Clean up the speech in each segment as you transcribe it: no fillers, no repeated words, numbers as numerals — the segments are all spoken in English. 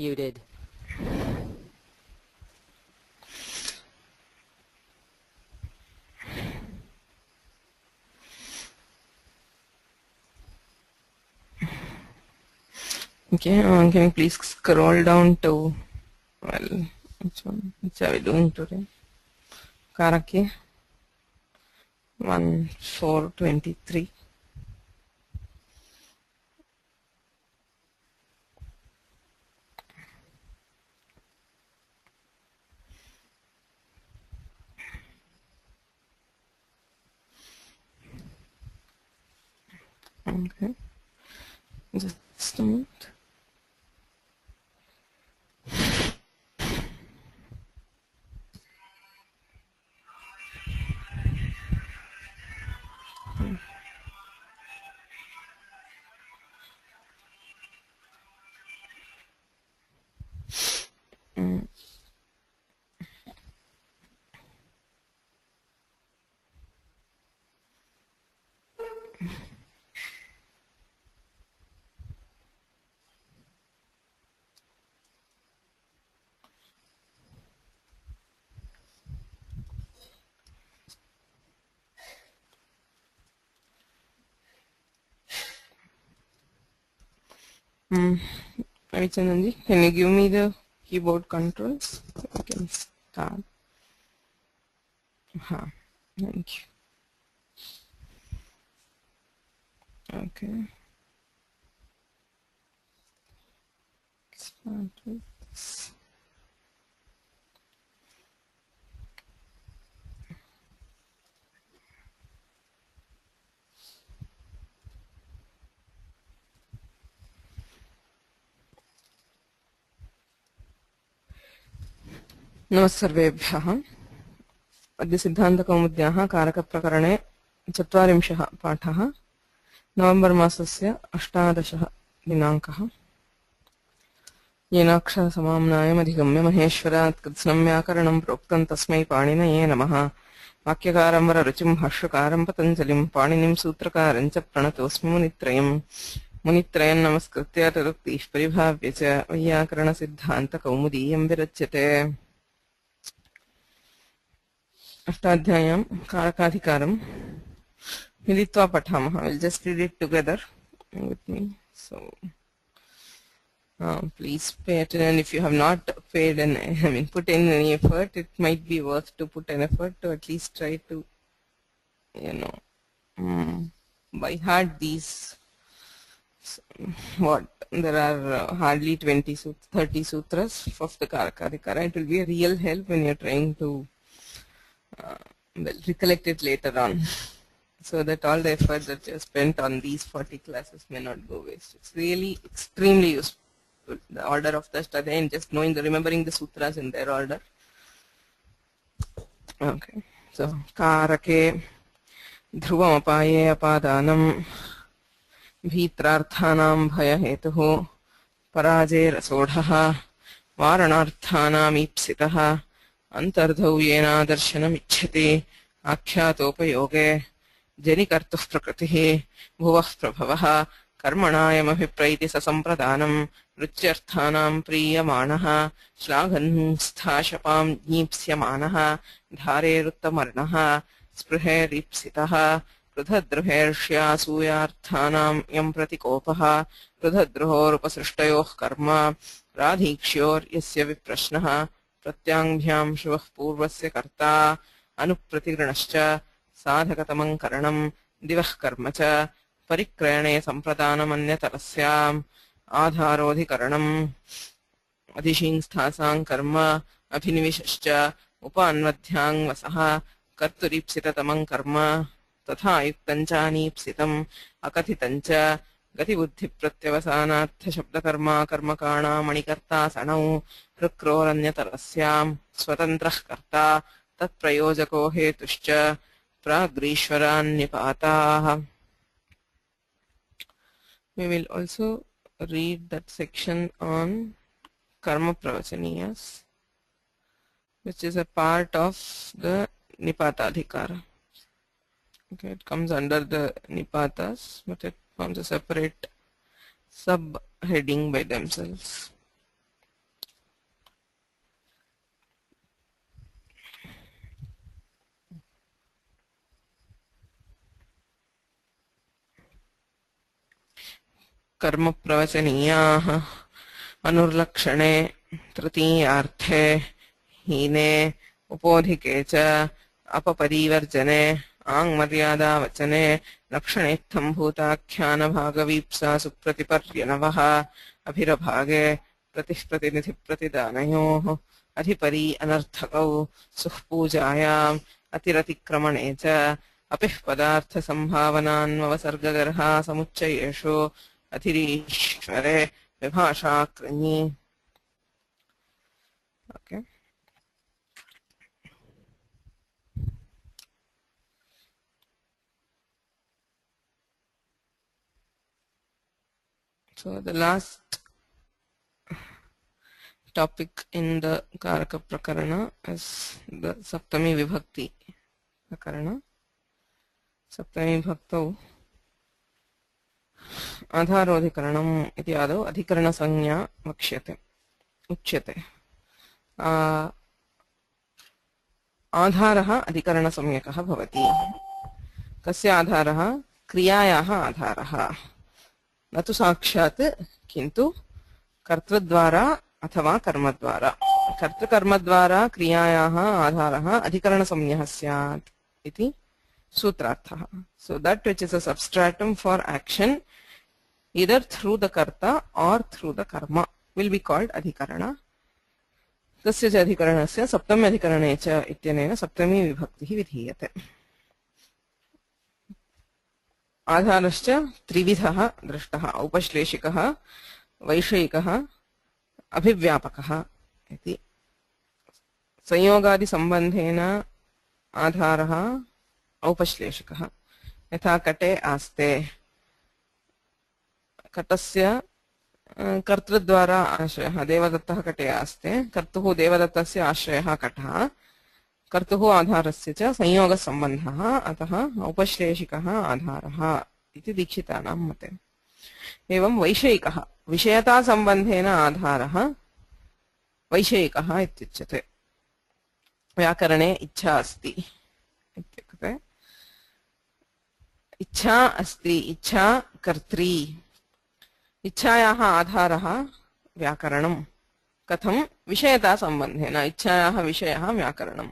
muted. Okay, can you please scroll down to, well, which one? Which are we doing today? Karake 1423. Okay, just a minute. Avichananji, can you give me the keyboard controls? I can start. Thank you. Okay. Start with this. नमस्सर्वेभ्यः। अद्य सिद्धान्तकौमुद्याः कारकप्रकरणे 40 पाठः। नवम्बर् मासस्य 18 दिनाङ्कः। येनाक्षरसमाम्नायमधिगम्य महेश्वरात् कृत्स्नं व्याकरणं प्रोक्तं तस्मै पाणिनये नमः। वाक्यकारं वररुचिं भाष्यकारं पतञ्जलिं पाणिनिं सूत्रकारं च प्रणतोऽस्मि मुनित्रयम्। मुनित्रयं नमस्कृत्य तदुक्तिः परिभाव्य च वैयाकरणसिद्धान्तकौमुदीयं विरच्यते। अष्टाध्याय्यां कारकाधिकारं मिलित्वा पठामः. We'll just read it together with me. So please pay attention. If you have not put in any effort, it might be worth to put an effort to at least try to, by heart these. There are hardly 30 sutras of the Karakadikara. It will be a real help when you're trying to recollect it later on, so that all the effort that you spent on these 40 classes may not go waste. It's really extremely useful. The order of the Ashtadhyayi and just remembering the sutras in their order. Okay, so Karake Dhruvam apaye apadanam Bhitrarthanam bhayahetuho Paraje rasodhaha Varanarthanam ipsitaha Antardhavyena darshanam ichyate Akhyatopayoge Janikartuh prakritihi Bhuvah prabhavah Karmanayamabhipraiti sasampradanam Rucyarthanam priyamanaha Shlaghanstha jnipsyamanaha Dhareruttamarnaha Spruheripsitaha Prudhadruhershya yam pratikopaha Prudhadruhorupasrishtayoh karma Radhikshyor yasya viprashnaha Pratyangbhyam shuvah purvasya karta Anupratigranascha Sadhakatamam karanam Divah karma cha Parikrayane sampradanam anyatarasyam Adharodhikaranam Adhishinsthasaṁ karma Abhinivishascha Upanvadhyang vasaha Karturipsitatamam karma Tatha yuktancha akathitancha Gati buddhi pratyavasanartha shabdakarma karmakana manikarta sanau Rukroranyatarasyaam Swatantrah karta Tat prayojako hetuscha Pragrishwaranyapataha. We will also read that section on Karma Pravachaniyas, which is a part of the Nipatadhikara. Okay, it comes under the Nipatas, but it forms a separate sub-heading by themselves. कर्म प्रवचनीयाः अनुर्लक्षणे तृतीयार्थे हीने उपोधिके च अपपरिवर्जने आङ्मर्यादावचने लक्षणेत्थं भूताख्यानभागवीप्सा सुप्रतिपर्यनवः अभिरभागे प्रतिनिधिप्रतिदानयोः अधिपरि अनर्थकौ सुःपूजायाम् अतिरतिक्रमणे च अपिः पदार्थसम्भावनान्वसर्गगर्हा समुच्चयेषु अतिरीश्वरे विभाषाकृञि. Okay. So the last topic in the Karaka Prakarana is the Saptami Vibhakti Prakarana. Saptami Vibhaktau आधारोधिकरणम् इति आदौ अधिकरणसंज्ञा वक्ष्यते उच्यते. आधारः अधिकरणसंज्ञकः भवति. कस्य आधारः? क्रियायाः आधारः, न तु साक्षात् किन्तु कर्तृद्वारा अथवा कर्मद्वारा. कर्तृकर्मद्वारा क्रियायाः आधारः अधिकरणसंज्ञः स्यात् इति सूत्रार्थः. So that which is a substratum for action either through the karta or through the karma will be called adhikarana. तस्य च अधिकरणस्य सप्तमी अधिकरणे च इत्यनेन सप्तमी विभक्तिः विधीयते. आधारश्च त्रिविधः दृष्टः: औपश्लेषिकः, वैषयिकः, अभिव्यापकः इति. संयोगादिसम्बन्धेन आधारः औपश्लेषिकः. यथा कटे आस्ते, कटस्य कर्तृद्वारा आश्रयः देवदत्तः कटे आस्ते, कर्तुः देवदत्तस्य आश्रयः कटः, कर्तुः आधारस्य च संयोगसम्बन्धः, अतः औपश्लेषिकः आधारः इति दीक्षितानां मते. एवं वैषयिकः, विषयतासम्बन्धेन आधारः वैषयिकः इत्युच्यते. व्याकरणे इच्छा अस्ति इत्युक्ते इच्छा अस्ति, इच्छा कर्त्री. इच्छायाः आधारः व्याकरणं. कथं? विषयतासम्बन्धेन. इच्छायाः विषयः व्याकरणम्.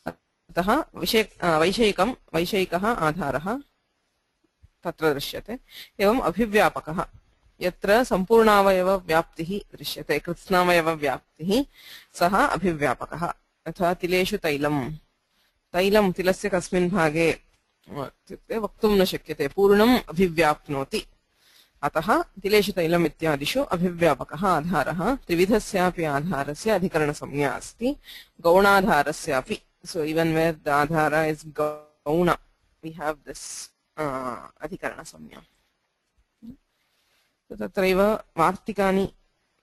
अतः वैषयिकः आधारः तत्र दृश्यते. एवम् अभिव्यापकः, यत्र सम्पूर्णावयवव्याप्तिः दृश्यते, कृत्स्नावयवव्याप्तिः, सः अभिव्यापकः. यथा तिलेषु तैलम्. तैलं तिलस्य कस्मिन् भागे इत्युक्ते वक्तुं न शक्यते, पूर्णम् अभिव्याप्नोति. अतः तिलेषु तैलम् इत्यादिषु अभिव्यापकः आधारः. त्रिविधस्यापि आधारस्य अधिकरणसंज्ञा अस्ति, गौणाधारस्यापि. So even where the adhara is gauna, we have this अधिकरणसंज्ञा. तत्रैव वार्तिकानि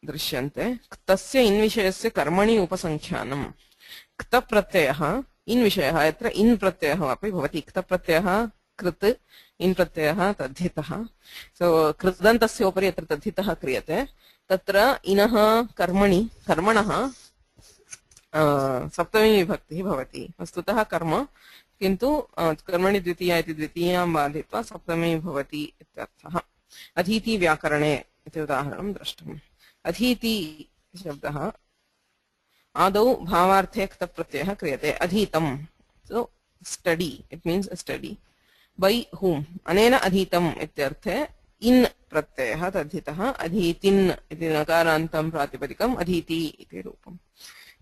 दृश्यन्ते. क्तस्य इन्विषयस्य कर्मणि उपसङ्ख्यानम्. क्तप्रत्ययः इन् विषयः, यत्र इन् प्रत्ययः अपि भवति. क्तप्रत्ययः कृत्, इन् प्रत्ययः तद्धितः. सो कृदन्तस्य उपरि यत्र तद्धितः क्रियते तत्र इनः कर्मणः सप्तमी विभक्तिः भवति. वस्तुतः कर्म, किन्तु कर्मणि द्वितीया इति द्वितीयां बाधित्वा सप्तमी भवति इत्यर्थः. अधीति व्याकरणे इति उदाहरणं द्रष्टुम्. अधीति शब्दः आदौ भावार्थे क्तप्रत्ययः क्रियते. अधीतम्, so study, it means study. By whom? अनेन अधीतम् इत्यर्थे इन् प्रत्ययः तद्धितः. अधीतिन् इति नकारान्तं प्रातिपदिकम् अधीति इति रूपम्.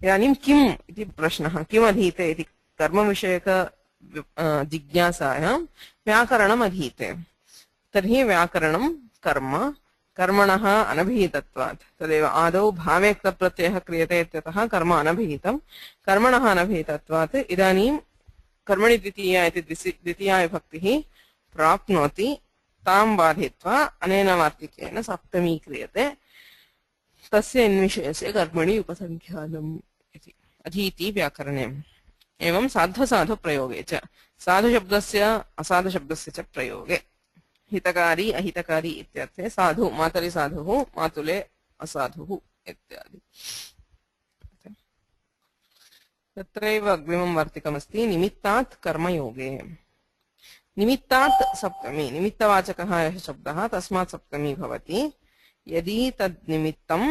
इदानीं किम् इति प्रश्नः. किम् अधीते इति कर्मविषयक जिज्ञासायां व्याकरणम् अधीते. तर्हि व्याकरणं कर्म, कर्मणः अनभिहितत्वात्. तदेव आदौ भावे क्तप्रत्ययः क्रियते इत्यतः कर्म अनभिहितं. कर्मणः अनभिहितत्वात् इदानीं कर्मणि द्वितीया इति द्वितीया विभक्तिः प्राप्नोति. तां बाधित्वा अनेन वार्तिकेन सप्तमी क्रियते. तस्य इन्विषयस्य कर्मणि उपसङ्ख्यानम् इति. अधीति व्याकरणे. एवं साध्वसाधुप्रयोगे च, साधुशब्दस्य असाधुशब्दस्य च प्रयोगे. हितकारी अहितकारी इत्यर्थे साधु, मातरि साधुः, मातुले असाधुः इत्यादि. तत्रैव अग्रिमं वार्तिकमस्ति निमित्तात् कर्मयोगे. निमित्तात् सप्तमी निमित्तवाचकः यः शब्दः तस्मात् सप्तमी भवति यदि तद् निमित्तं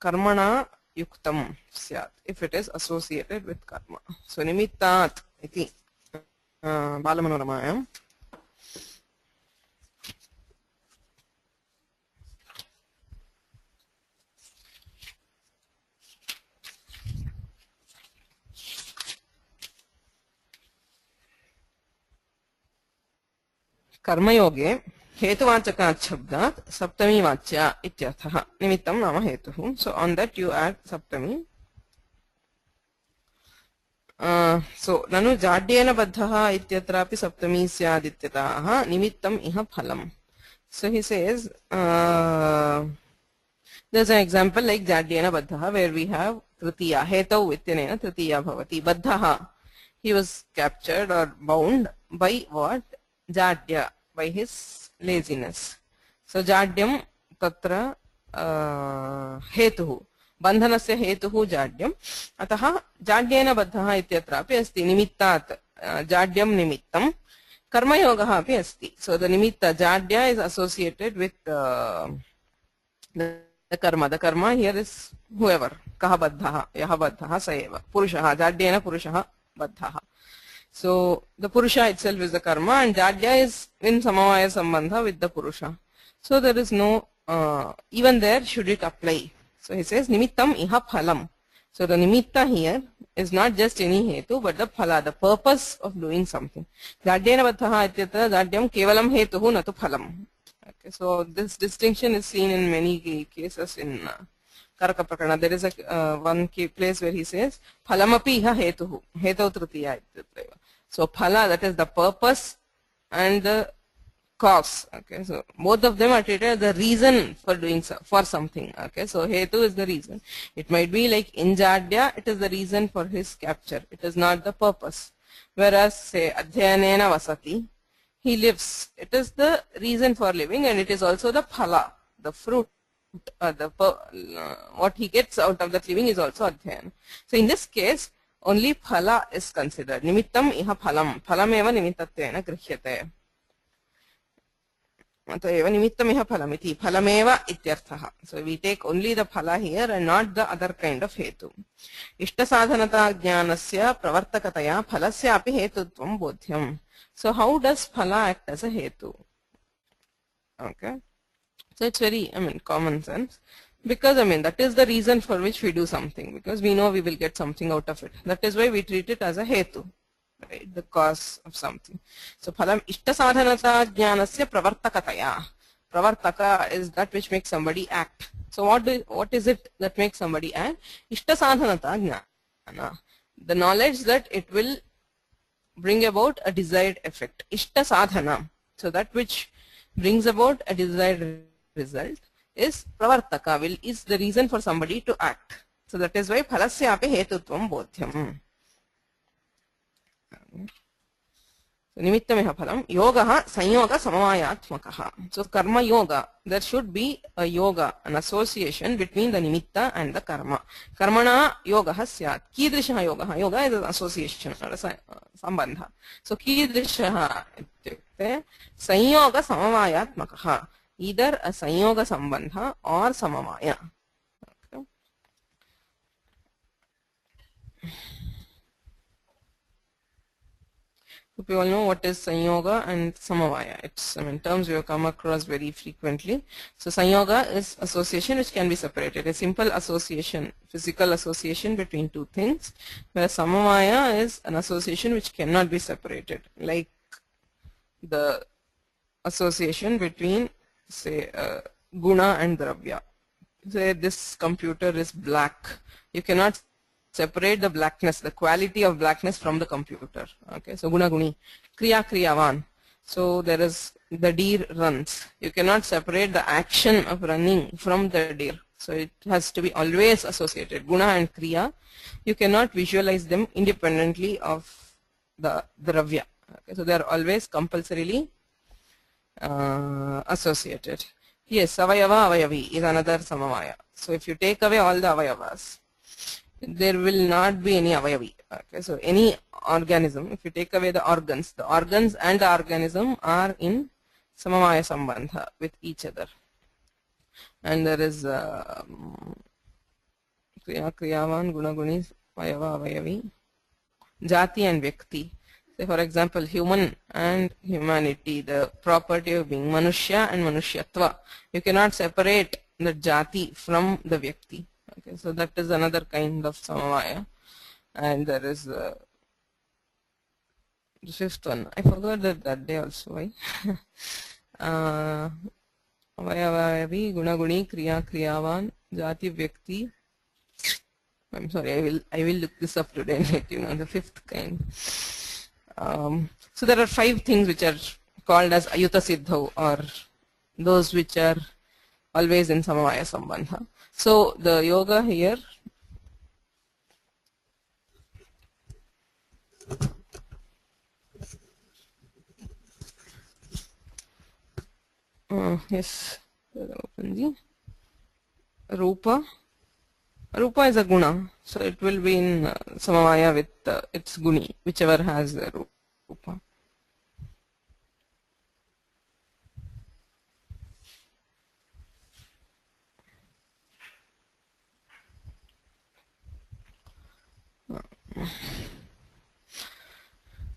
कर्मणा युक्तं स्यात् if it is associated with karma. So निमित्तात् इति बालमनोरमायां कर्मयोगे हेतुवाचकात् शब्दात् सप्तमी वाच्या इत्यर्थः निमित्तं नाम हेतुः so on that you add Saptami so ननु जाड्येन बद्धः इत्यत्रापि सप्तमी स्यात् इत्यतः निमित्तम् इह फलम् so he says there's an example like जाड्येन बद्धः where we have तृतीया हेतौ इत्यनेन तृतीया भवति बद्धः he was captured or bound by what जाड्य by his laziness. So जाड्यम तत्र हेतुः बन्धनस्य हेतुः जाड्यम् अतः जाड्येन बद्धः इत्यत्रापि अस्ति निमित्तात् जाड्यं निमित्तं कर्मयोगः अपि अस्ति. So the nimitta jadya is associated with the karma. The karma here is whoever कः बद्धः यः बद्धः स एव पुरुषः जाड्येन पुरुषः बद्धः. So the Purusha itself is the karma and Jadya is in Samavaya Sambandha with the Purusha. So there is no, even there should it apply. So he says Nimittam iha phalam. So the Nimitta here is not just any hetu but the phala, the purpose of doing something. Jadyena Baddhaha ityatra Jadyam kevalam hetuhu natu phalam. Okay, so this distinction is seen in many cases in Karaka Prakarana. There is a one place where he says Phalamapi iha hetuhu. Hetau tritiya ityatra. So phala, that is the purpose and the cause. Okay, so both of them are treated as the reason for doing for something. Okay, so hetu is the reason. It might be like in Jadya, it is the reason for his capture. It is not the purpose. Whereas say Adhyanena Vasati, he lives. It is the reason for living and it is also the phala, the fruit. What he gets out of that living is also Adhyan. So in this case, only phala is considered. Nimittam iha phalam. Phalameva nimittattvena grihyate. Ateva nimittam iha phalam iti. Phalameva ityarthaha. So we take only the phala here and not the other kind of hetu. Ishta sadhanata jnanasya pravartakataya phalasya api hetutvam bodhyam. So how does phala act as a hetu? Okay. So it's very, common sense. Because that is the reason for which we do something, because we know we will get something out of it. That is why we treat it as a hetu, right? The cause of something. So phalam ishta sadhanata jnanasya pravartakataya. Pravartaka is that which makes somebody act. So what is it that makes somebody act? Ishta sadhanata jnana. The knowledge that it will bring about a desired effect. Ishta sadhana. So that which brings about a desired result is pravartaka, is the reason for somebody to act. So that is why phalasya api hetutvam bodhyam. So nimittamiha phalam yogaha sanyoga samavayatmakaha. So karma yoga, there should be a yoga, an association between the nimitta and the karma. Karmana yogaha syat. Kidrishaha yogaha. Yoga is an association or a sambandha. So kidrishaha ityukte sanyoga samavayatmakaha. Either a sanyoga sambandha or samavaya. Okay. We all know what is sanyoga and samavaya. It's terms we have come across very frequently. So sanyoga is association which can be separated. A simple association, physical association between two things. Whereas samavaya is an association which cannot be separated, like the association between say guna and dravya. Say this computer is black. You cannot separate the blackness, the quality of blackness from the computer. Okay, so guna guni, kriya kriyavan. So there is the deer runs. You cannot separate the action of running from the deer. So it has to be always associated. Guna and kriya, you cannot visualize them independently of the dravya. Okay, so they are always compulsorily associated. Yes, avayava avayavi is another samavaya. So if you take away all the avayavas, there will not be any avayavi. Okay, so any organism, if you take away the organs and the organism are in samavaya sambandha with each other, and there is kriya kriyavan guna guni avayava avayavi jati and vyakti. Say for example, human and humanity, the property of being manushya and manushyatva, you cannot separate the jati from the vyakti. Okay, so that is another kind of samavaya. And there is the fifth one. I forgot that day also. Why? Avayavavi, gunaguni, kriya, kriyavan, jati, vyakti. I'm sorry. I will look this up today and let you know the fifth kind. So there are 5 things which are called as ayuta siddhau, or those which are always in samavaya sambandha. So the yoga here yes, Rupa is a guna, so it will be in samavaya with its guni, whichever has the Rupa.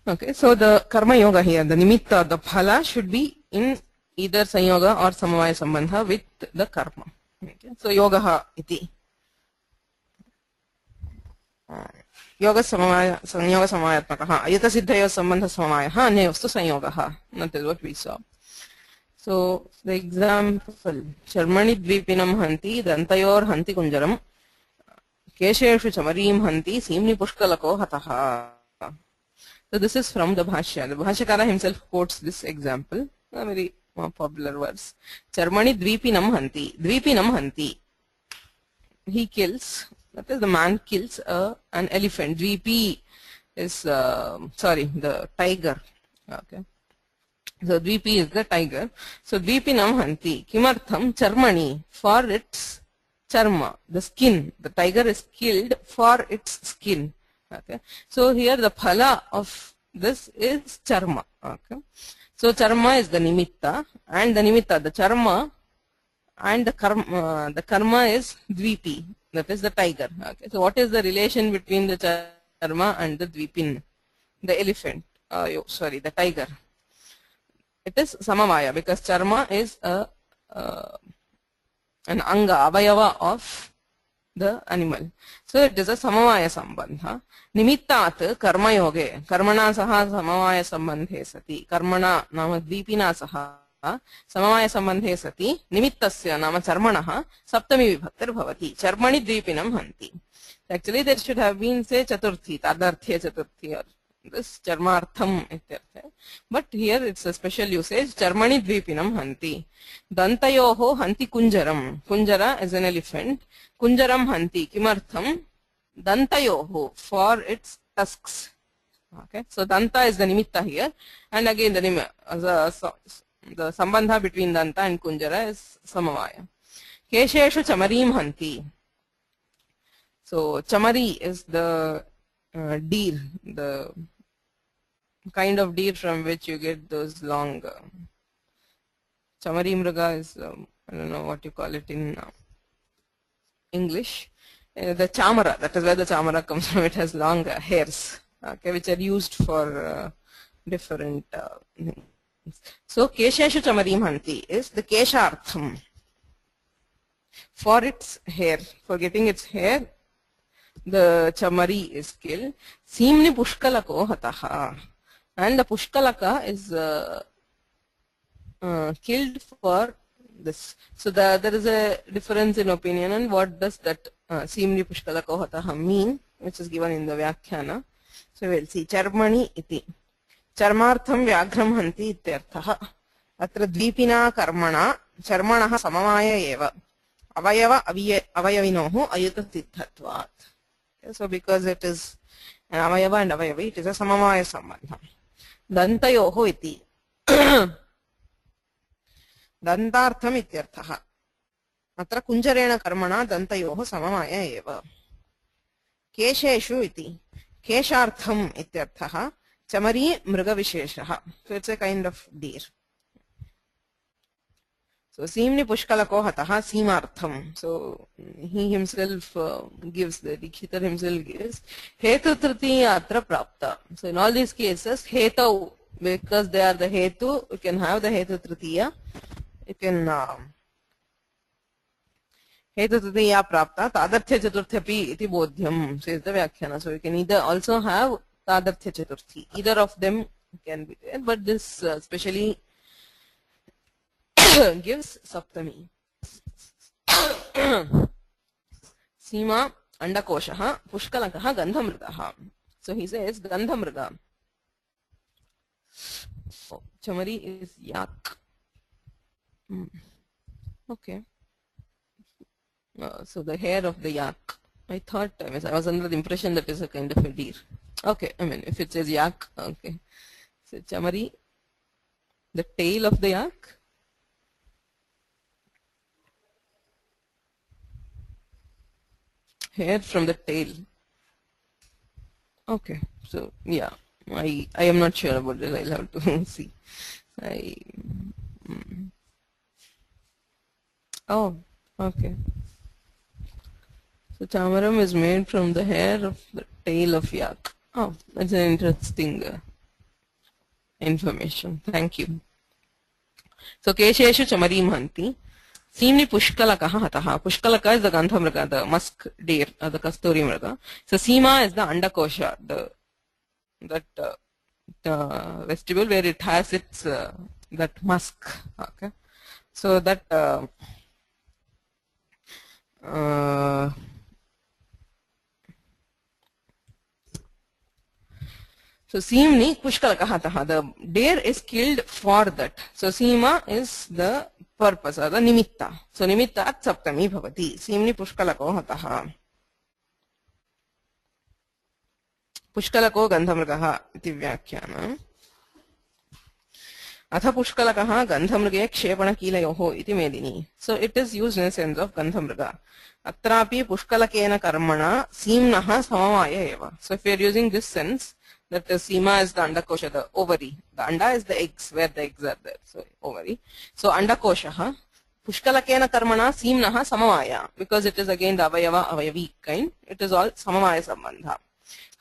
Okay, so the karma yoga here, the nimitta, the phala should be in either sanyoga or samavaya sambandha with the karma. Okay, so yogaha iti. Yoga samavaya, sanyoga samavayatmakaha, ayuta siddhayo sambandha samavayaha, anyayostu sanyogaha. That is what we saw. So the example, charmani dvipinam hanti, dantayor hanti kunjaram, kesheshu chamarim hanti, simni pushkalako hataha. So this is from the Bhashya. The Bhashyakara himself quotes this example, a very popular verse. Charmani dvipinam hanti. Dvipinam hanti. He kills, that is, the man kills an elephant. Dvipi is, the tiger. Okay. So Dvipi is the tiger. So Dvipinam hanti. Kimartham charmani, for its charma, the skin. The tiger is killed for its skin. Okay. So here the phala of this is charma. Okay. So charma is the nimitta, and the nimitta, the charma, and the karma is dvipi, that is the tiger. Okay. So what is the relation between the charma and the dvipin, the elephant? The tiger. It is samavaya, because charma is an anga, avayava of the animal. So it is a samavaya sambandha. Nimittat karma yoge, karmana saha samavaya sambandhe sati, karmana nama dvipina saha samavaya sambandhe sati, nimittasya nama charmanaha saptami vibhaktir bhavati, charmani dvipinam hanti. Actually there should have been, say, chaturthi, tadarthya chaturthi, or this charmartham ityartha. But here it's a special usage, charmani dvipinam hanti. Dantayoho hanti kunjaram. Kunjara is an elephant. Kunjaram hanti. Kimartham? Dantayoho, for its tusks. Okay, so danta is the nimitta here, and again the sambandha between danta and kunjara is samavaya. Kesheshu chamarim hanti. So chamari is the deer, the kind of deer from which you get those long chamari mriga is I don't know what you call it in English. The chamara, that is where the chamara comes from. It has long hairs, okay, which are used for different things. So kesheshu chamarim hanti is the keshartham, for its hair, for getting its hair. The chamari is killed. Simni pushkalako hataha, and the pushkalaka is killed for this. So there is a difference in opinion on what does that simni pushkalako hataha mean, which is given in the Vyakhyana. So we'll see. Charmani iti. Charmartham vyaghram hanti ityarthaha. Atra dvipina karmana charmanaha samavaya eva. Avayava avayavinoho ayuta siddhatvat. So because it is an avayava and avayavi, it is a samavaya sambandha. Dantayoho iti. Dantartham ityarthaha. Atra kunjarena karmana dantayoho samavaya eva. केशेषु इति केशार्थम् इत्यर्थः चमरी मृगविशेषः so it's a kind of deer. So Seemni Pushkalako Hataha Seemartham. So he himself gives, the Dikshitar himself gives Hetu Tritiya Atra Prapta. So in all these cases, Hetu, because they are the Hetu, you can have the Hetu Tritiya. You can Hetu Tritiya Prapta Tadarthya Chaturthapi iti Bodhyam says the Vyakhyana. So you can either also have Tadarthya Chaturthi. Either of them can be there, but this especially gives Saptami. Seema Andakoshaha Pushkalakaha Gandhamrgaha. So he says Gandhamrga. Oh, Chamari is yak. Okay. So the hair of the yak. I thought, I was under the impression that is a kind of a deer. Okay, I mean, if it says yak, okay. So Chamari, the tail of the yak. Hair from the tail. Okay, so yeah, I am not sure about this. I'll have to see. Oh, okay. So chamaram is made from the hair of the tail of yak. Oh, that's an interesting information. Thank you. So Kesheshu Chamarim Hanti. Seemni Pushkalakaha Hataha. Pushkalaka is the Gandhamraga, the musk deer, the Kasturi Mraga. So Seema is the Andakosha, that vestibule where it has its that musk. Okay. So that so Seemni Pushkalakaha Hataha. The deer is killed for that. So Seema is the purpose or the nimitta. So nimittat saptami bhavati. Seemni Pushkalako Hataha. Pushkalako Gandhamrgaha iti Vyakhyana. Atha Pushkalakaha Gandhamrge Kshepanakilayoho iti Medini. So it is used in the sense of Gandhamrga. Atrapi Pushkalakena Karmana Seemnaha Samamaya eva. So if we are using this sense, that the Seema is the Andakosha, the ovary. The Anda is the eggs, where the eggs are there. So ovary. So Andakoshaha Pushkalakena Karmana Seemnaha Samamaya. Because it is again the Avayava Avayavi kind. It is all Samamaya Sambandha.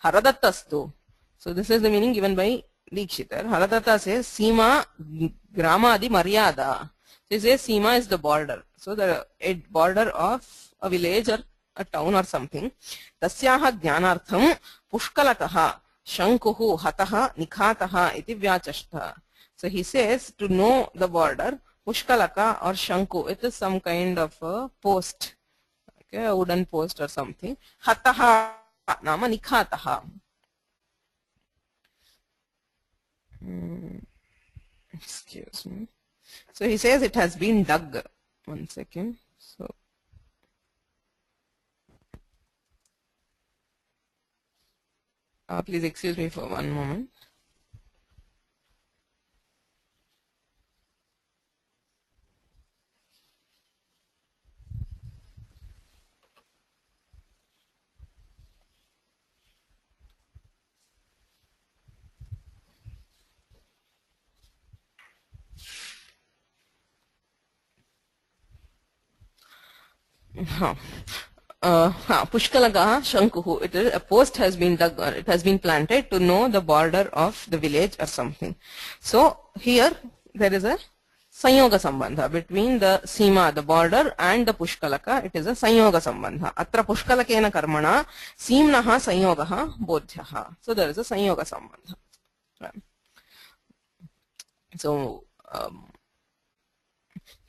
Haradattastu. So this is the meaning given by Dikshitar. Haradatta says Seema Grama Adi Maryada. He says Seema is the border. So the border of a village or a town or something. Tasyaha Jnanartham Pushkalakaha Shankuhu Hataha Nikhataha iti Vyachashta. So he says to know the border, Pushkalaka or Shanku, it is some kind of a post, okay, a wooden post or something. Hataha Nama Nikhataha. Excuse me. So he says it has been dug. One second. So please excuse me for one moment. Pushkalaka Shankuhu. It is a post has been dug or it has been planted to know the border of the village or something. So here there is a Sanyoga Sambandha between the Seema, the border, and the Pushkalaka. It is a Sanyoga Sambandha. Atra Pushkalakena Karmana Seemnaha Sanyogaha Bodhyaha. So there is a Sanyoga Sambandha. Right. So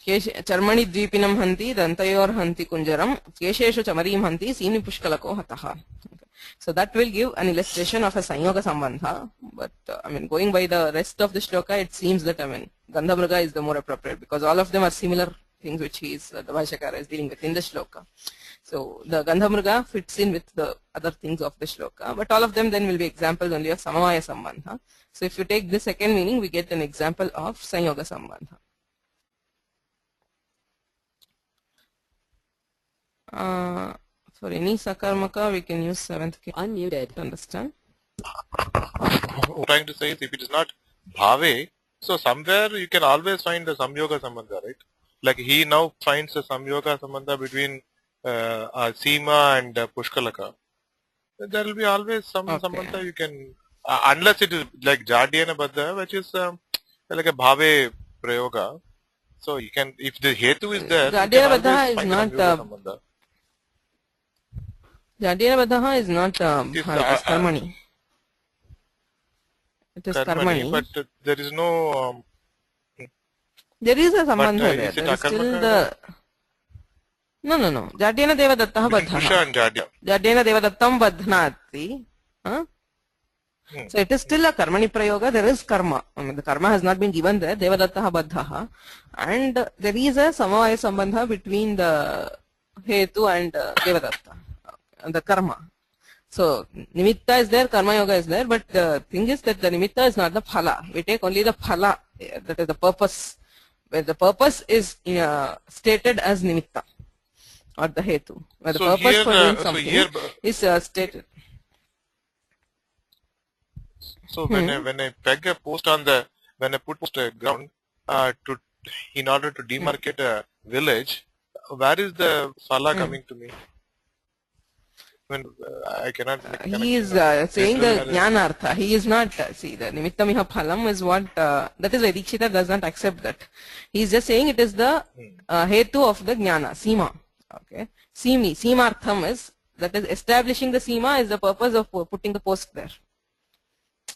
Charmani Dvipinam Hanti, Dantayor Hanti Kunjaram, Kesheshu Chamarim Hanti, Seemni Pushkalako Hataha. Okay. So that will give an illustration of a Sanyoga Sambandha. But I mean, going by the rest of the shloka, it seems that Gandhamraga is the more appropriate because all of them are similar things which he is, the Bhashyakara is dealing with in the shloka. So the Gandhamraga fits in with the other things of the shloka, but all of them then will be examples only of Samavaya Sambandha. So if you take the second meaning, we get an example of Sanyoga Sambandha. For any sakarmaka, we can use seventh case. Unmuted. Understand? What I'm trying to say is, if it is not bhave, so somewhere you can always find the samyoga sambandha, right? Like he now finds a samyoga sambandha between Seema and Pushkalaka. There will be always some sambandha you can, unless it is like Jadhyana Baddha, which is like a bhave prayoga. So you can, if the hetu is there, Jadhyana Baddha is not. Jadhyana Baddha is not bhave, it is karmani. It is karmani. But there is no. There is a sambandha there. There is still the. No. Jadhyana Devadattah Baddha. Pusha and Jadya. Jadhyana Devadattam Badhnati. So it is still a karmani prayoga. There is karma. I mean, the karma has not been given there. Devadattah Baddha. And there is a samavaya sambandha between the hetu and Devadatta. The karma. So nimitta is there, karma yoga is there, but the thing is that the nimitta is not the phala. We take only the phala, that is the purpose, where the purpose is stated as nimitta or the hetu, where the purpose for doing something is stated. So when I peg a post on the, when I put post a ground in order to demarcate a village, where is the phala coming to me? When I cannot. He is saying the jnanartha. He is not. See, the nimittamiha phalam is what. That is why Dikshita does not accept that. He is just saying it is the hetu of the jnana, seema. Okay. Seemartham is, that is establishing the seema is the purpose of putting the post there.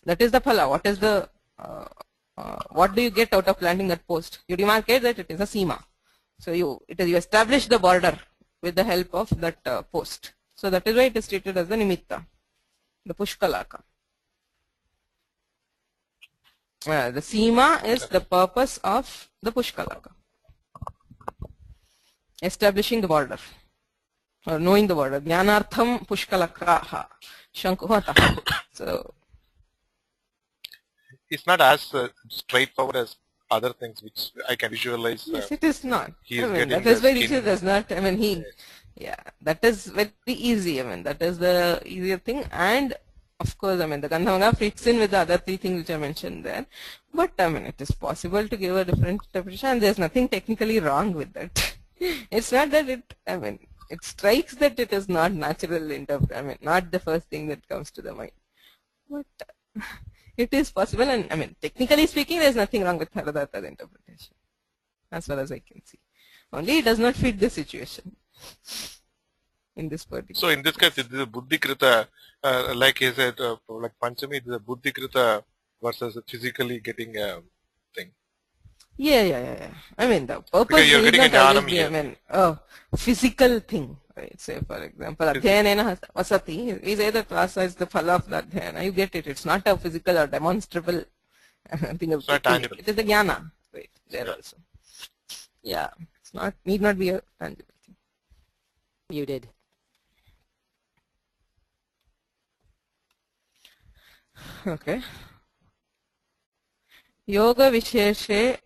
That is the phala. What is the. What do you get out of planting that post? You demarcate that it is a seema. So you establish the border with the help of that post. So that is why it is treated as the nimitta, the pushkalaka. The seema is the purpose of the pushkalaka. Establishing the border, or knowing the border. Jnanartham pushkalakaha, shankuhataha. So it's not as straightforward as other things which I can visualize. Yes, it is not. That is why Dikshita does not. I mean, yeah, that is very easy. I mean, that is the easier thing. And of course, I mean, the Gandhamaka fits in with the other three things which I mentioned there. But I mean, it is possible to give a different interpretation, and there's nothing technically wrong with that. It's not that it, I mean, it strikes that it is not natural interpretation. I mean, not the first thing that comes to the mind. But it is possible, and I mean, technically speaking, there's nothing wrong with Haradatta's interpretation, as far as I can see. Only it does not fit the situation. In this particular. So in this case, it is a buddhikrita, like he said, like Panchami, it is a buddhikrita versus physically getting a thing. Yeah. I mean, the purpose is not always be, I mean, physical thing. Right? Say, for example, adhyanena vasati. We say that rasa is the phala of the adhyana. You get it. It's not a physical or demonstrable thing. It's not tangible. It is the jnana. Right, there also. Yeah, it's not, need not be a tangible thing. Muted. Okay. Yoga Visheshe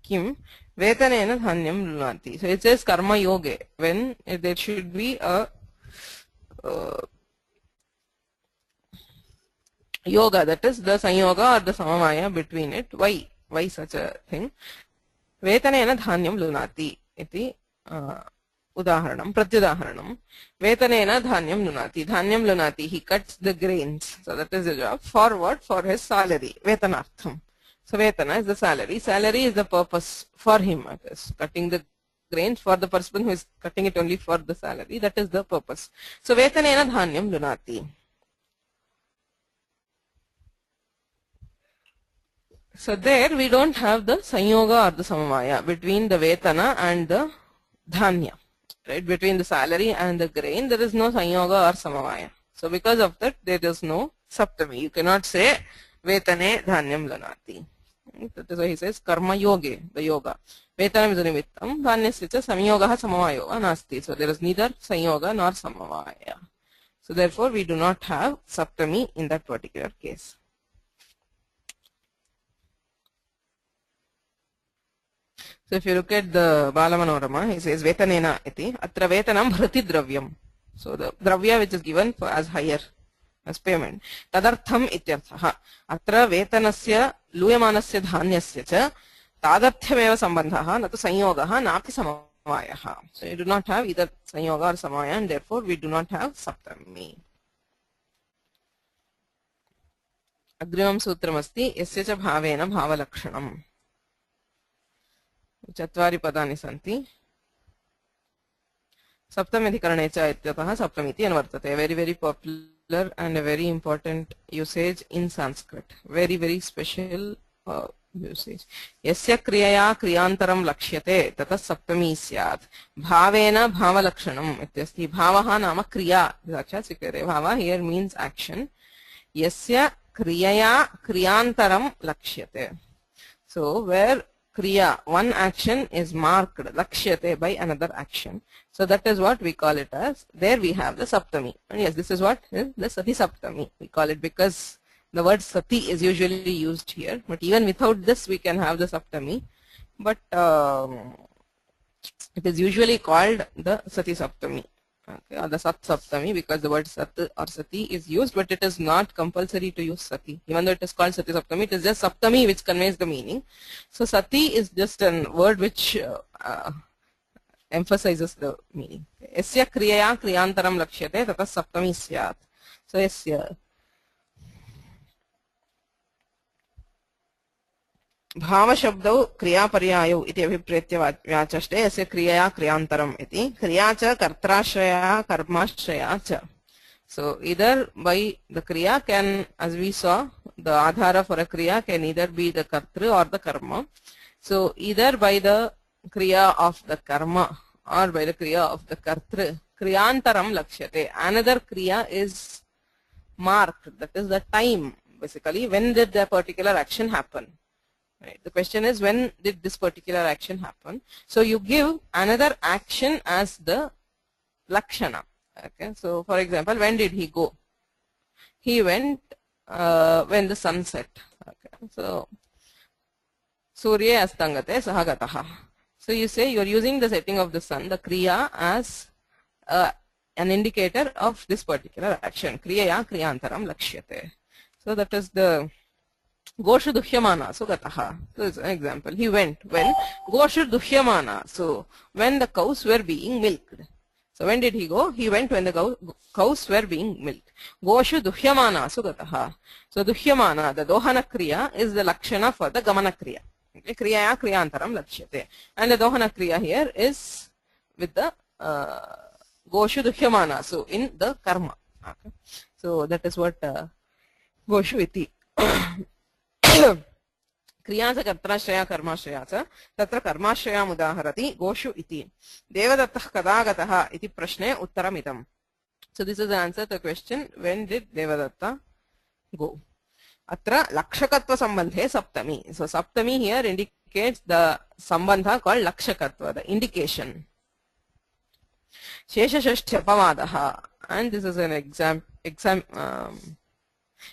Kim Vetanena Dhanyam Lunati. So it says Karma Yoga, when there should be a yoga, that is the Sanyoga or the Samamaya between it. Why such a thing? Vetanena Dhanyam Lunati. Iti Udaharanam, Pratyudaharanam. Vetanena Dhanyam Lunati. Dhanyam Lunati. He cuts the grains. So that is the job. For what? For his salary. Vetanartham. So Vetana is the salary. Salary is the purpose for him. It is cutting the grains for the person who is cutting it only for the salary. That is the purpose. So Vetanena Dhanyam Lunati. So there we don't have the Sanyoga or the Samamaya between the Vetana and the Dhanya. Right? Between the salary and the grain, there is no Sanyoga or Samamaya. So because of that, there is no Saptami. You cannot say Vetane Dhanyam Lanati. That is why he says Karma Yoge, the yoga. Vetanam is a nimittam, Dhanyasya Samyogaha Samamayoga Nasti. So there is neither Sanyoga nor Samamaya. So therefore we do not have Saptami in that particular case. So if you look at the Balamanorama, he says vetanena iti. Atra vetanam bhrati dravyam. So the dravya which is given for as higher as payment. Tadartham ityarthaha. Atra vetanasya luyamanasya dhanyasya cha tadarthyameva sambandhaha natu sanyogaha napi samavayaha. So you do not have either sanyoga or samaya, and therefore we do not have saptami. Agrimam sutramasti yasya cha bhavena bhavalakshanam. चत्वारि पदानि सन्ति सप्तम्यधिकरणे च इत्यतः सप्तमीति अन्वर्तते very popular and a very important usage in Sanskrit, very special usage. यस्य क्रियया क्रियान्तरं लक्ष्यते ततः सप्तमी स्यात् भावेन भावलक्षणम् इत्यस्ति. भावः नाम क्रिया साक्षात् स्वीक्रियते. भावः here means action. यस्य क्रियया क्रियान्तरं लक्ष्यते. So where kriya, one action is marked lakshyate by another action, so that is what we call it as. There we have the saptami, and yes, this is what is the sati saptami. We call it because the word sati is usually used here, but even without this we can have the saptami, but it is usually called the sati saptami, okay, or the sat saptami, because the word sat or sati is used, but it is not compulsory to use sati. Even though it is called sati saptami, it is just saptami which conveys the meaning. So sati is just a word which emphasizes the meaning. Yasya kriyaya kriyantaram lakshyate tata saptami syat. So yasya भाव शब्दौ क्रियापर्यायौ इति अभिप्रेत्य व्याचष्टे यस्य क्रियया क्रियान्तरम् इति. क्रिया च कर्त्राश्रया कर्माश्रया च. So either by the kriya can, as we saw, the adhara for a kriya can either be the kartru or the karma. So either by the kriya of the karma or by the kriya of the kartru, kriyantaram lakshyate. Another kriya is marked, that is the time, basically when did the particular action happen. Right. The question is, when did this particular action happen? So you give another action as the lakshana. Okay. So for example, when did he go? He went when the sun set. Okay. So Surya astangate sahagataha. So you say you are using the setting of the sun, the kriya, as an indicator of this particular action. Kriyaya kriyantaram lakshyate. So that is the Goshu duhyamana sugataha. So it's an example. He went when Goshu duhyamana. So when the cows were being milked. So when did he go? He went when the cows were being milked. Goshu duhyamana sugataha. So duhyamana, the dohana kriya, is the lakshana for the gamana kriya. Okay. Kriyaya kriyantaram lakshyate. And the dohana kriya here is with the Goshu duhyamana. So in the karma. Okay. So that is what Goshu iti. क्रिया च कर्त्राश्रया कर्माश्रया च तत्र कर्माश्रयाम् उदाहरति गोषु इति. देवदत्तः कदा गतः इति प्रश्ने उत्तरमिदम्. So this is the answer to the question, when did Devadatta go? Atra lakshakatva sambandhe saptami. So saptami here indicates the sambandha called lakshakatva, the indication. Sheshashashti apavadaha, and this is an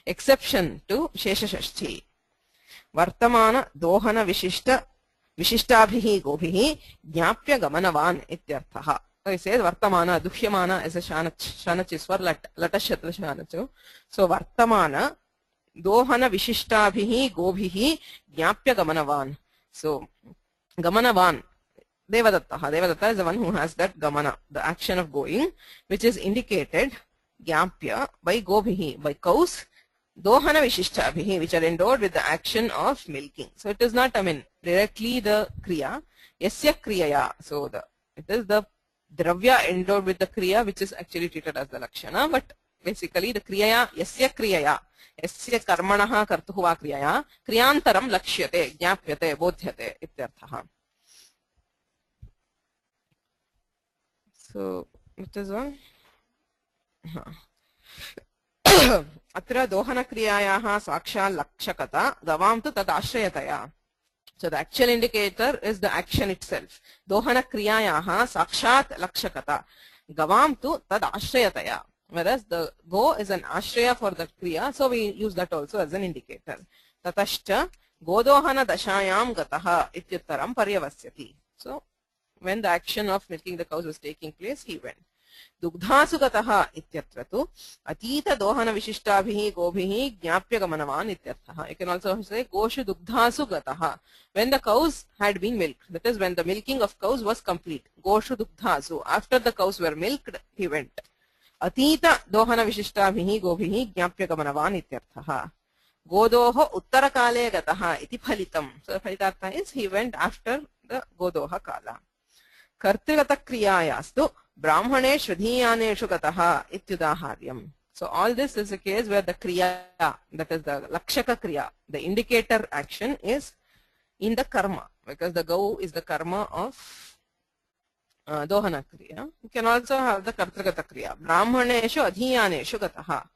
exception to Sheshashashti. वर्तमान दोहन विशिष्टाभिः गोभिः ज्ञाप्य गमनवान् इत्यर्थः. So it says vartamana, duhyamana is a shanachishwar, latashatra shanachu. So vartamana dohana vishishtabhihi gobhihi jnapya gamanavan. So gamanavan, Devadatta is the one who has that gamana, the action of going, which is indicated jnapya by gobhihi, by cows, dohana vishishtabhihi, which are endowed with the action of milking. So it is not, directly the kriya, yasya kriyaya. So it is the dravya endowed with the kriya, which is actually treated as the lakshana, but basically the kriyaya, yasya kriyaya, yasya karmanaha kartuhu va kriyaya, kriyantaram lakshyate, jnapyate, bodhyate ityarthaha. So what is one? Atra dohana kriyayaha saksha lakshakata gavam tu tad ashrayataya. So the actual indicator is the action itself. Dohana kriyayaha sakshat lakshakata gavam tu tad ashrayataya. Whereas the go is an ashraya for the kriya, so we use that also as an indicator. Tatashcha Godohana dashayam gataha ityuttaram paryavasyati. So when the action of milking the cows was taking place, he went. Dugdhasu gataha ityatra tu atita dohana vishishtabhihi gobhihi jnapya gamanavahan ityarthaha. You can also say goshu dugdhasu gataha. When the cows had been milked, that is when the milking of cows was complete. Goshu dugdhasu. After the cows were milked, he went. Atita dohana vishishtabhihi gobhihi jnapya gamanavahan ityarthaha. Godoho uttarakale gataha iti phalitam. So the phalitartha is he went after the Godoha kala. Kartrigata kriyayastu brahmaneshu adhiyaneshu gataha ityudaharyam. So all this is a case where the kriya, that is the lakshaka kriya, the indicator action is in the karma, because the go is the karma of dohana kriya. You can also have the kartrigata kriya. Brahmaneshu adhiyaneshu gataha.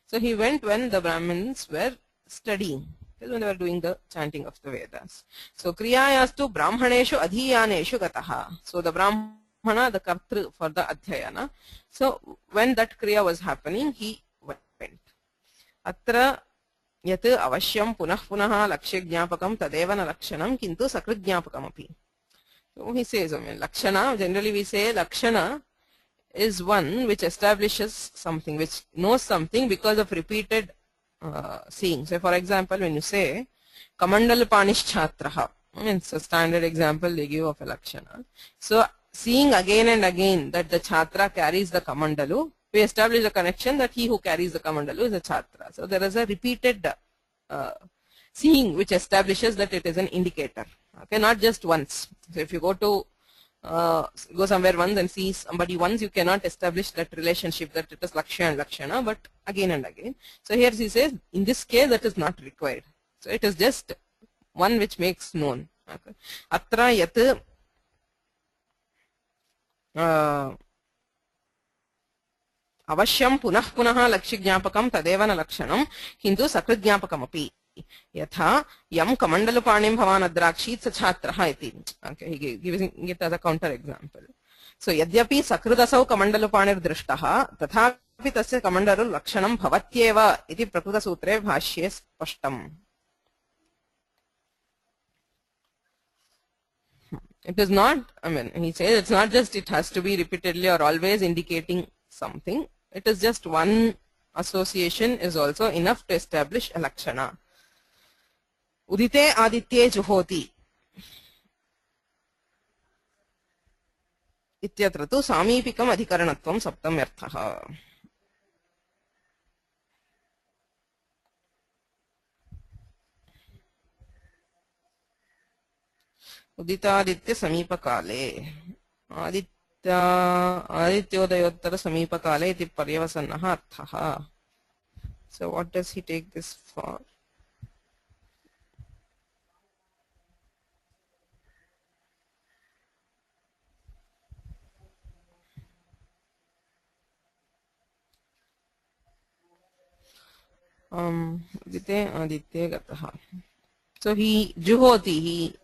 So he went when the Brahmins were studying, when they were doing the chanting of the Vedas. So kriyayastu brahmaneshu adhiyaneshu gataha. So the brahmana, the kartru for the adhyayana. So when that kriya was happening, he went. Atra yat avashyam punah punaha lakshya jnapakam tadevana lakshanam kintu sakrit jnapakam api. So he says, lakshana, generally we say lakshana is one which establishes something, which knows something because of repeated seeing. So for example, when you say kamandal panish chatraha, it's a standard example they give of a lakshana. So seeing again and again that the chatra carries the kamandalu, we establish a connection that he who carries the kamandalu is a chatra. So there is a repeated seeing which establishes that it is an indicator. Okay, not just once. So if you go to go somewhere once and see somebody once, you cannot establish that relationship that it is lakshya and lakshana, but again and again. So here he says in this case that is not required. So it is just one which makes known. Okay. Atra yat avashyam punah punaha lakshya jnapakam tadevana lakshanam kintu sakrit jnapakam api. Yatha yam kamandalupanim bhavan adrakshit sachatraha iti. Okay, he gives it as a counter example. So yadyapi sakridasau kamandalupanir drishtaha tathapi tasya kamandalu lakshanam bhavatyeva iti prakruta sutre bhashye spashtam. It is not, he says it's not just it has to be repeatedly or always indicating something. It is just one association is also enough to establish a lakshana. Udite aditye juhoti ityatra tu samipikam adhikaranatvam saptam yarthaha. Uditaditya samipakale adityodayottara samipakale iti paryavasannaha arthaha. So what does he take this for? So he juhoti, he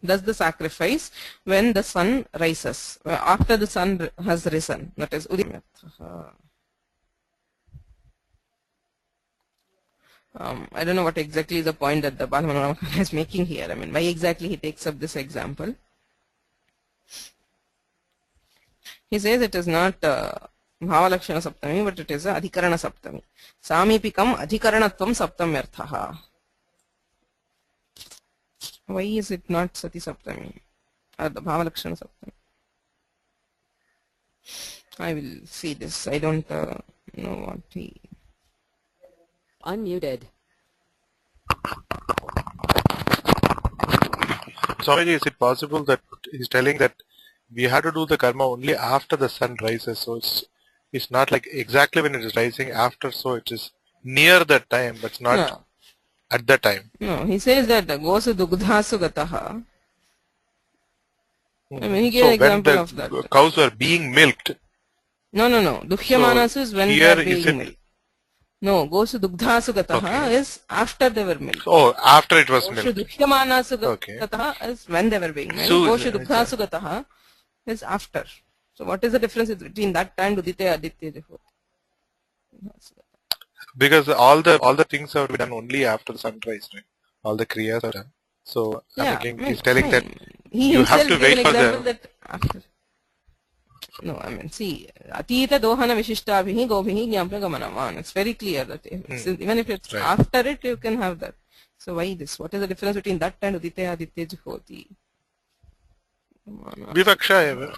does the sacrifice when the sun rises, after the sun has risen, that is I don't know what exactly is the point that the Balamanorama is making here. Why exactly he takes up this example. He says it is not Bhavalakshana Saptami, but it is Adhikarana Saptami. Samipikam Adhikaranatvam Saptam Yarthaha. Why is it not Sati Saptami or the Bhavalakshana Saptami? I will see this. I don't know what he. Unmuted. Swamiji, is it possible that he's telling that we have to do the karma only after the sun rises? So it's not like exactly when it is rising after, so it is near that time, but not No. at that time. No, he says that gosu dugdhasu gataha. He gave an example of that. The cows were being milked. No. Duhyamanasu is when they here are is being it- milked. No, gosu dugdhasu gataha is after they were milked. Oh, after it was Goshu milked. duhyamanasu Okay. gataha is when they were being milked. So, Goshu dugdhasu gataha is after. So what is the difference between that time Udite Aditya Juhoti? Because all the things have to be done only after the sunrise, right? all the kriyas are done. So I'm Yeah, thinking I mean, he's telling that fine. He you have himself to gave wait an for example the. that after. No, I mean, see, Atita Dohana Vishishtabhihi Gobhihi Gyampragamanan. It's very clear that even if it's Right. after it, you can have that. So why this? What is the difference between that and Udite Aditya Juhoti? Vivaksha eva.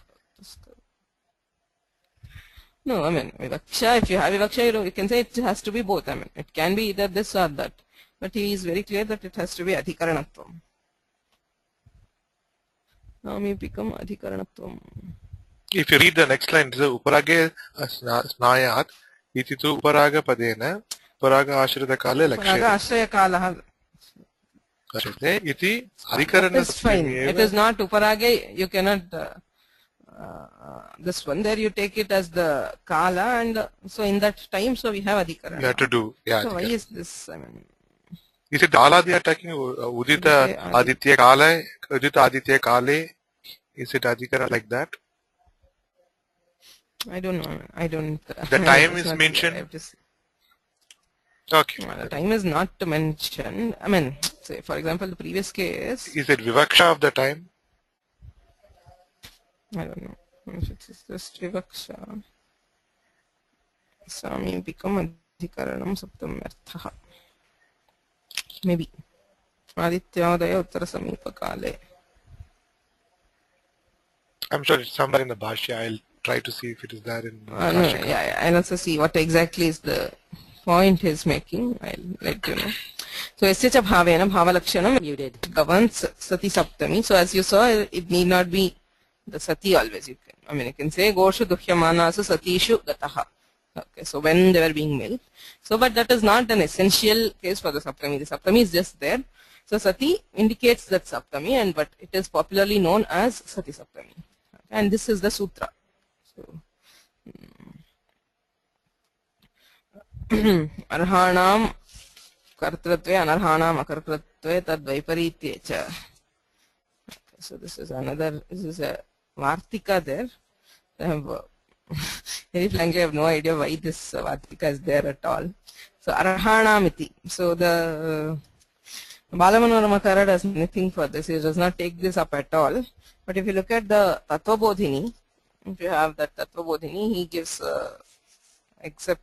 No, I mean, Vivaksha, if you have Vivaksha, you can say it has to be both. I mean, it can be either this or that. But he is very clear that it has to be Adhikaranatvam. Now we become Adhikaranatvam. If you read the next line, it is Uparage Snayat, iti tu Uparaga Padena, Uparaga Ashrita Kale Paraga Lakshya. Ashraya Kalaha. Iti That Adhikarana is fine. It is not Uparage, you cannot. This one, there you take it as the Kala, and so in that time, so we have Adhikarana. you have to do. Yeah. So why is this? I mean, Is it Dala they are taking Udita Aditya Kale, Udita Aditya Kale? Is it Adhikara like that? I don't know. I don't. The time is mentioned. Okay. The time is not mentioned. I mean, say for example, the previous case. Is it Vivaksha of the time? I don't know if it is just Vivaksha. Swami become Adhikaranam Saptamyartha. Maybe. Adityodaya Uttara Samipa Kale. I'm sure it's somewhere in the Bhashya. I'll try to see if it is there in No, Kashika. yeah, I'll also see what exactly is the point he's making. I'll let you know. So, Yasya Bhavena Bhavalakshanam Muted. governs Sati Saptami. So, as you saw, it need not be the Sati always. You can, I mean, you can say Goshu Duhyamanasu Satishu Gataha. Okay, so when they were being milked. So, but that is not an essential case for the Saptami. The Saptami is just there. So, Sati indicates that Saptami, and but it is popularly known as Sati Saptami. And this is the Sutra. So, Arhanam Kartratve, Anarhanam Akartratve, Tadvaiparitye cha. So this is another, this is a Vartika there. I have, very frankly, I have no idea why this Vartika is there at all. So Arhanamiti. So the Balamanoramakara does nothing for this. He does not take this up at all. But if you look at the Tattvabodhini, if you have that Tattvabodhini, he gives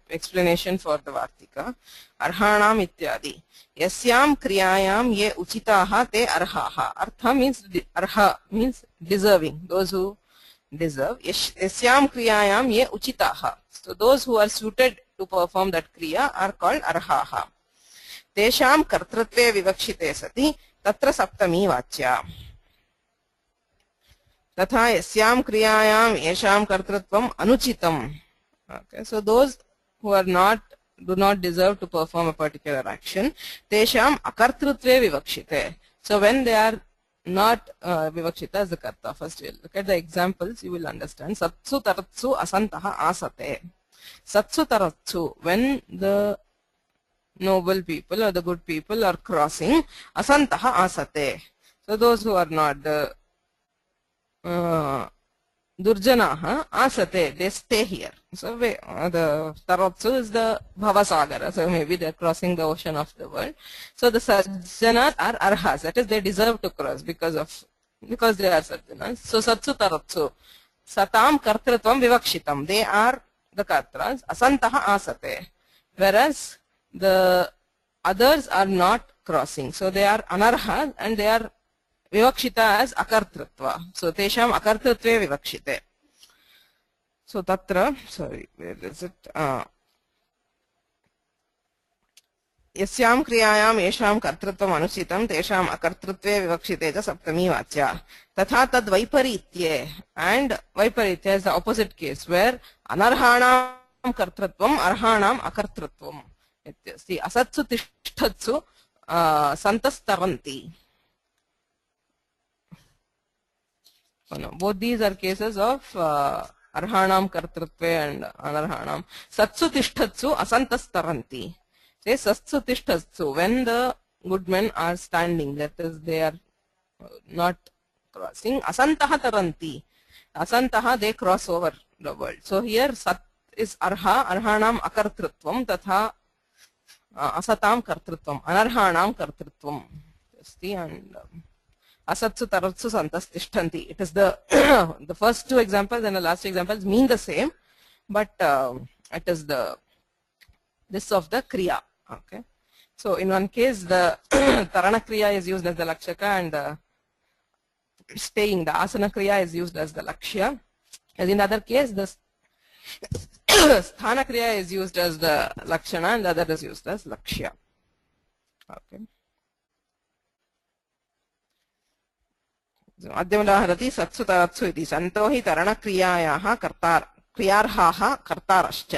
explanation for the Vartika. Arhanam ityadi. Yasyam kriyayam ye uchitaha te arhaha. Artha means arha means deserving. Those who deserve. Yasyam kriyayam ye uchitaha. So those who are suited to perform that kriya are called arhaha. Tesham kartratve vivakshite sati tatra saptami vachya. Tatha yasyam kriyayam yesham kartratvam anuchitam. Okay, so those who are do not deserve to perform a particular action, tesham akartrutve vivakshite. So when they are not vivakshita as the karta, first we'll look at the examples, you will understand. Satsu taratsu asantaha asate. Satsu taratsu, when the noble people or the good people are crossing, asantaha asate. So those who are not the Durjanaha asate, they stay here. So the Taratsu is the Bhavasagara, so maybe they are crossing the ocean of the world. So the Sajjanas are Arhas, that is they deserve to cross because they are Sajjanas. So Satsu Taratsu, Satam Kartritvam Vivakshitam, they are the Kartras, Asantaha asate. Whereas the others are not crossing, so they are Anarhas and they are Vivakshita as Akartritva. So Tesham Akartritve Vivakshite. So Tatra, sorry, where is it? Yasyam kriyayam yesham kartritvam anuchitam tesham akartritve vivakshite cha saptami vachya. Tatha tad vaiparitye. And vaiparitya is the opposite case where anarhanam kartritvam arhanam akartritvam. See, asatsu tishtatsu santastaranti. Oh, no, both these are cases of arhanam kartritve and anarhanam. Satsu tishtatsu asantastaranti. Say satsu tishtatsu, when the good men are standing, that is they are not crossing. Asantaha taranti. Asantaha, they cross over the world. So here sat is arhanam akartritvam, tatha asatam kartritvam, anarhanam kartritvam. asti and asatsu taratsu santasthishtanti. It is the the first two examples and the last examples mean the same, but it is the this of the kriya. Okay, so in one case the tarana kriya is used as the lakshaka and the staying, the asana kriya is used as the lakshya, as in the other case the sthana kriya is used as the lakshana and the other is used as lakshya. Okay. अद्यमुदाहरति सत्सु तात्सु इति सन्तो हि तरणक्रियायाः क्रियार्हाः कर्तारश्च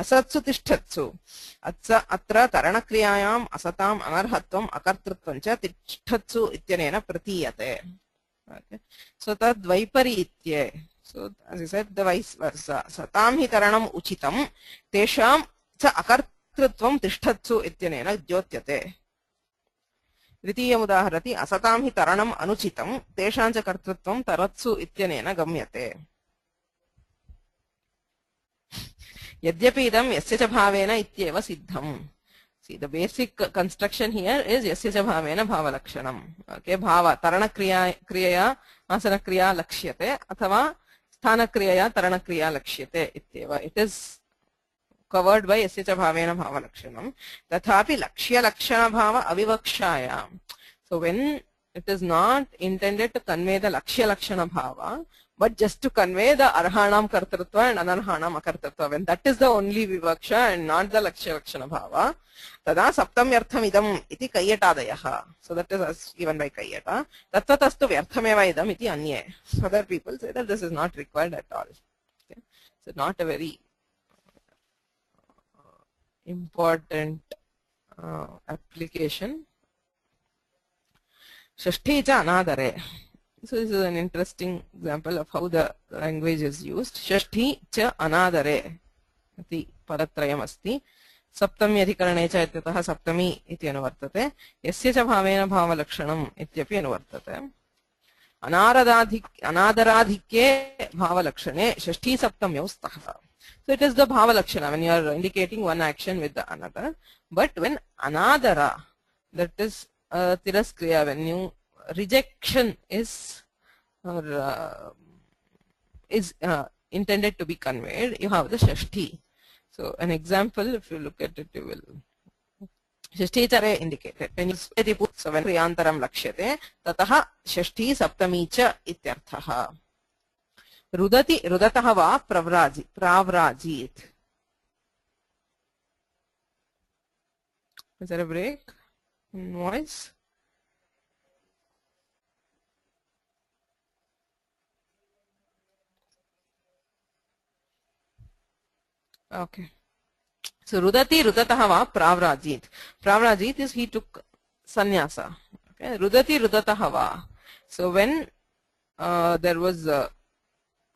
असत्सु तिष्ठत्सु अत्र तरणक्रियायाम् असताम् अनर्हत्वम् अकर्तृत्वं च तिष्ठत्सु इत्यनेन प्रतीयते. Okay. So तद्वैपरीत्ये, so as I said, the vice versa, सतां हि तरणम् उचितं तेषां च अकर्तृत्वं तिष्ठत्सु इत्यनेन द्योत्यते. द्वितीयमुदाहरति असतां हि तरणम् अनुचितं तेषां च कर्तृत्वं तरत्सु इत्यनेन गम्यते. यद्यपि इदं यस्य च भावेन इत्येव सिद्धम्. See, the basic construction here is यस्य च भावेन भावलक्षणम्. Okay, भाव तरणक्रियया आसनक्रिया लक्ष्यते अथवा स्थानक्रियया तरणक्रिया लक्ष्यते इत्येव. It is covered by यस्य च भावेन भावलक्षणम्. तथापि लक्ष्यलक्षणभाव अविवक्षायाम्. So when it is not intended to convey the lakshya-lakshana bhava, but just to convey the arhanam kartrutva and anarhanam akartrutva, when that is the only vivaksha and not the lakshya-lakshana bhava, tada saptamyartham idam iti kayyatadayaha. So that is as given by kayyata. Tattvatastu vyarthameva idam iti anye. Other people say that this is not required at all. Okay? So not a very important application. Shashti cha anadare. So this is an interesting example of how the language is used. Shashti cha anadare iti paratrayam asti. Saptami adhikarane cha ityatah saptami iti anuvartate. Yasya cha bhavena bhavalakshanam ityapi anuvartate. Anadaradhikye bhavalakshane shashti saptamyau stah. So it is the bhavalakshana when you are indicating one action with the another. But when anadara, that is tiraskriya, when you rejection is intended to be conveyed, you have the shashti. So an example, if you look at it, you will shashti chare indicated. When you say put, so when kriyantaram lakshyate, tataha shashti saptami cha ityarthaha. Rudati rudataha va pravrajit. Is there a break in voice? Okay. So Rudati Rudataha va Pravrajit. Pravrajit is he took sannyasa. Okay. Rudati Rudataha va. So when there was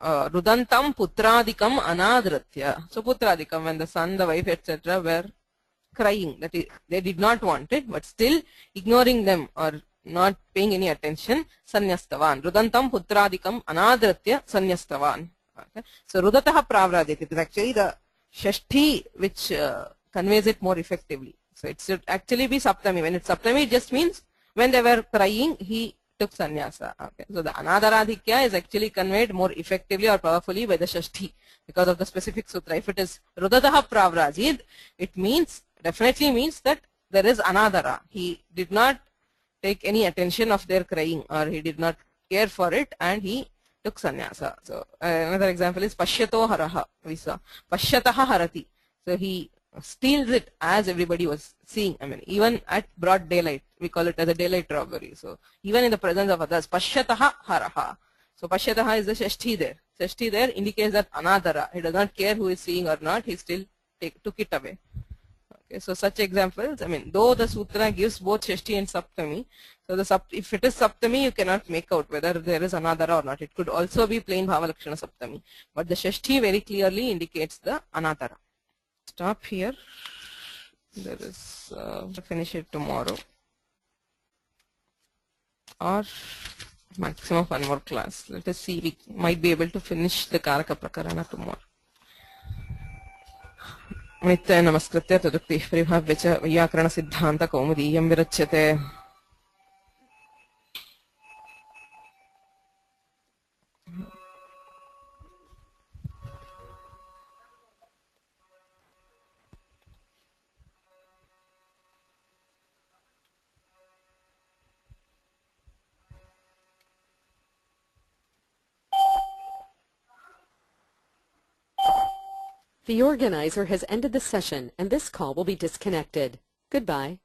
Rudantam Putradikam Anadratya. So Putradikam, when the son, the wife, etc. were crying, that is, they did not want it, but still ignoring them or not paying any attention, sanyastavan. Rudantam Putradikam Anadratya sanyastavan. Okay. So Rudataha Pravrajit. It is actually the Shashti which conveys it more effectively. So it should actually be Saptami. When it's Saptami, it just means when they were crying, he took sannyasa. Okay. So the Anadaradhikya is actually conveyed more effectively or powerfully by the Shashti because of the specific sutra. If it is Rudataha Pravrajid, it means, definitely means that there is Anadara. He did not take any attention of their crying or he did not care for it and he took sannyasa. So another example is Pashyato haraha. We saw Pashyataha harati. So he steals it as everybody was seeing. I mean, even at broad daylight, we call it as a daylight robbery. So even in the presence of others, Pashyataha haraha. So Pashyataha is the Shashti there. Shashti there indicates that Anadara. He does not care who is seeing or not. He still took it away. Okay, so such examples, I mean, though the sutra gives both Shashti and Saptami, so if it is Saptami, you cannot make out whether there is Anadara or not. It could also be plain Bhavalakshana Saptami. But the Shashti very clearly indicates the Anadara. Stop here. There is, finish it tomorrow. Or maximum one more class. Let us see, we might be able to finish the Karaka Prakarana tomorrow. Nitya namaskritya tadukti pribhavya cha vyakranasiddhanta kaumudiyam virachyate. The organizer has ended the session, and this call will be disconnected. Goodbye.